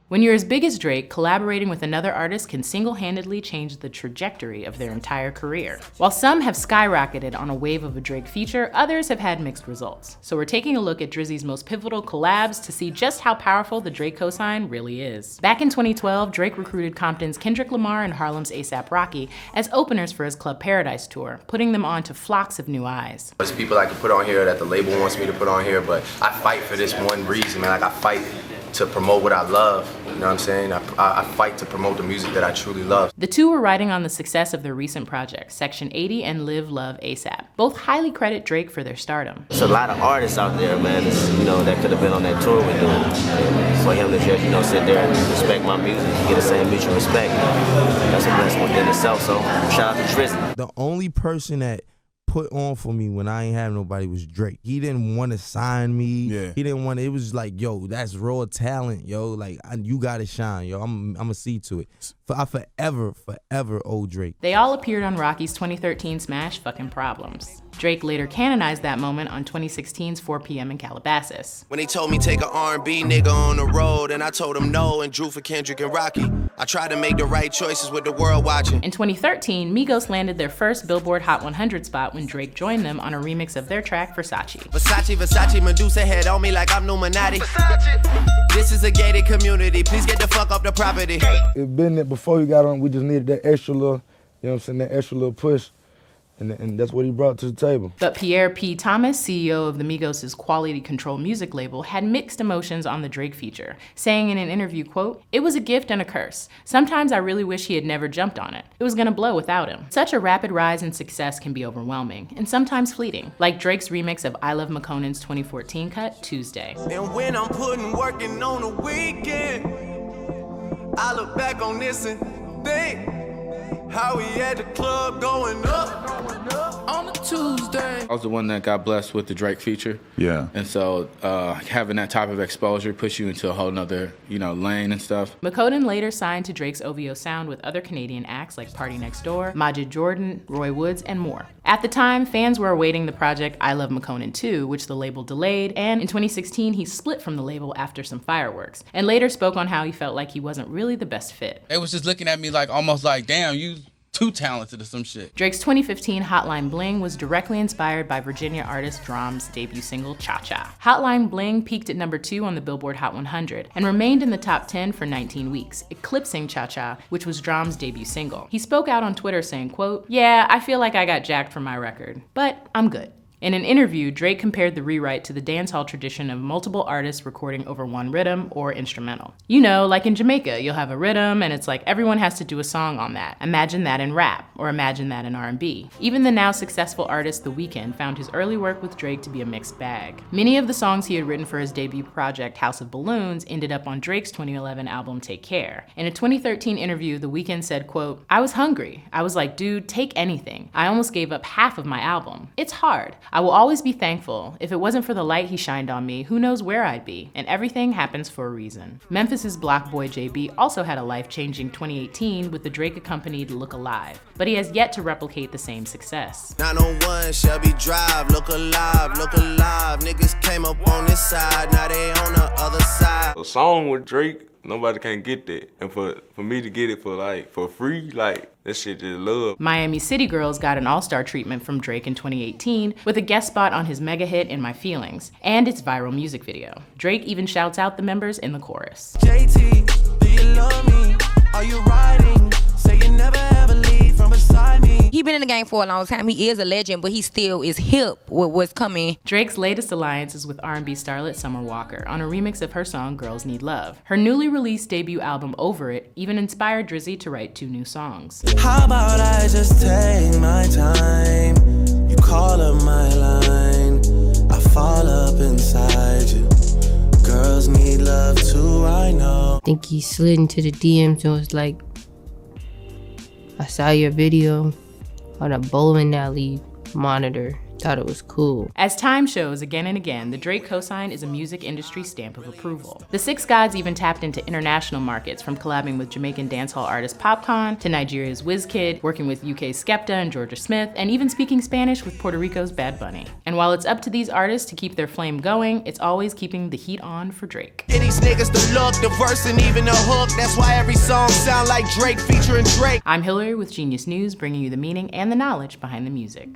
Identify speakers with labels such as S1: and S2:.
S1: When you're as big as Drake, collaborating with another artist can single-handedly change the trajectory of their entire career. While some have skyrocketed on a wave of a Drake feature, others have had mixed results. So we're taking a look at Drizzy's most pivotal collabs to see just how powerful the Drake cosign really is. Back in 2012, Drake recruited Compton's Kendrick Lamar and Harlem's A$AP Rocky as openers for his Club Paradise tour, putting them on to flocks of new eyes.
S2: There's people I can put on here that the label wants me to put on here, but I fight for this one reason, man. Like, I fight to promote what I love, you know what I'm saying? I fight to promote the music that I truly love.
S1: The two were riding on the success of their recent projects, Section 80 and Live, Love, A$AP. Both highly credit Drake for their stardom.
S3: There's a lot of artists out there, man, that could have been on that tour with them. And for him to just, sit there and respect my music and get the same mutual respect, that's a blessing within itself, so shout out to Drizzy.
S4: The only person that put on for me when I ain't have nobody was Drake. He didn't want to sign me.
S5: Yeah.
S4: He didn't want to, it was like, yo, that's raw talent, yo. Like, you gotta shine, yo. I'm gonna see to it. I forever owe Drake.
S1: They all appeared on Rocky's 2013 smash, Fucking Problems. Drake later canonized that moment on 2016's 4 p.m. in Calabasas.
S2: When they told me take an R&B nigga on the road, and I told them no and drew for Kendrick and Rocky. I tried to make the right choices with the world watching.
S1: In 2013, Migos landed their first Billboard Hot 100 spot when Drake joined them on a remix of their track, Versace.
S2: Versace, Medusa head on me like I'm Numinati. This is a gated community, please get the fuck up the property.
S6: It been there before you got on, we just needed that extra little, you know what I'm saying, that extra little push. And that's what he brought to the table.
S1: But Pierre P. Thomas, CEO of the Migos' Quality Control music label, had mixed emotions on the Drake feature, saying in an interview, quote, "It was a gift and a curse. Sometimes I really wish he had never jumped on it. It was gonna blow without him." Such a rapid rise in success can be overwhelming, and sometimes fleeting, like Drake's remix of I Love McConaughey's 2014 cut, Tuesday.
S2: And when I'm working on a weekend, I look back on this and think, how we at the club going up on a Tuesday.
S7: I was the one that got blessed with the Drake feature.
S5: Yeah.
S7: And so having that type of exposure puts you into a whole nother, lane and stuff.
S1: McConaughey later signed to Drake's OVO sound with other Canadian acts like Party Next Door, Majid Jordan, Roy Woods, and more. At the time, fans were awaiting the project I Love McConaughey 2, which the label delayed, and in 2016, he split from the label after some fireworks, and later spoke on how he felt like he wasn't really the best fit.
S7: They was just looking at me like, almost like, damn, you too talented or some shit.
S1: Drake's 2015 Hotline Bling was directly inspired by Virginia artist Drum's debut single, Cha Cha. Hotline Bling peaked at number 2 on the Billboard Hot 100 and remained in the top 10 for 19 weeks, eclipsing Cha Cha, which was Drum's debut single. He spoke out on Twitter saying, quote, "Yeah, I feel like I got jacked from my record, but I'm good." In an interview, Drake compared the rewrite to the dancehall tradition of multiple artists recording over one rhythm or instrumental. Like in Jamaica, you'll have a rhythm and it's like everyone has to do a song on that. Imagine that in rap, or imagine that in R&B. Even the now successful artist The Weeknd found his early work with Drake to be a mixed bag. Many of the songs he had written for his debut project, House of Balloons, ended up on Drake's 2011 album, Take Care. In a 2013 interview, The Weeknd said, quote, "I was hungry. I was like, dude, take anything. I almost gave up half of my album. It's hard. I will always be thankful. If it wasn't for the light he shined on me, who knows where I'd be? And everything happens for a reason." Memphis's Block Boy JB also had a life-changing 2018 with the Drake-accompanied Look Alive, but he has yet to replicate the same success.
S2: 901 Shelby Drive, look alive, look alive. Niggas came up on this side, now they on the other side.
S8: A song with Drake, nobody can get that. And for me to get it for free, that shit is love.
S1: Miami City Girls got an all-star treatment from Drake in 2018 with a guest spot on his mega hit In My Feelings and its viral music video. Drake even shouts out the members in the chorus.
S2: JT, do you love me? Are you riding? Say you never ever leave from beside me.
S9: He been in the game for a long time. He is a legend, but he still is hip with what's coming.
S1: Drake's latest alliance is with R&B starlet Summer Walker on a remix of her song Girls Need Love. Her newly released debut album Over It even inspired Drizzy to write 2 new songs.
S2: How about I just take my time? You call up my line, I fall up inside you. Girls need love too, I know.
S10: I think he slid into the DMs and was like, "I saw your video on a bowling alley monitor. thought it was cool.
S1: As time shows again and again, the Drake cosign is a music industry stamp of approval. The Six Gods even tapped into international markets, from collabing with Jamaican dancehall artist Popcaan to Nigeria's Wizkid, working with UK's Skepta and Georgia Smith, and even speaking Spanish with Puerto Rico's Bad Bunny. And while it's up to these artists to keep their flame going, it's always keeping the heat on for Drake.
S2: These niggas the look, the verse, and even the hook. That's why every song sound like Drake featuring Drake.
S1: I'm Hillary with Genius News, bringing you the meaning and the knowledge behind the music.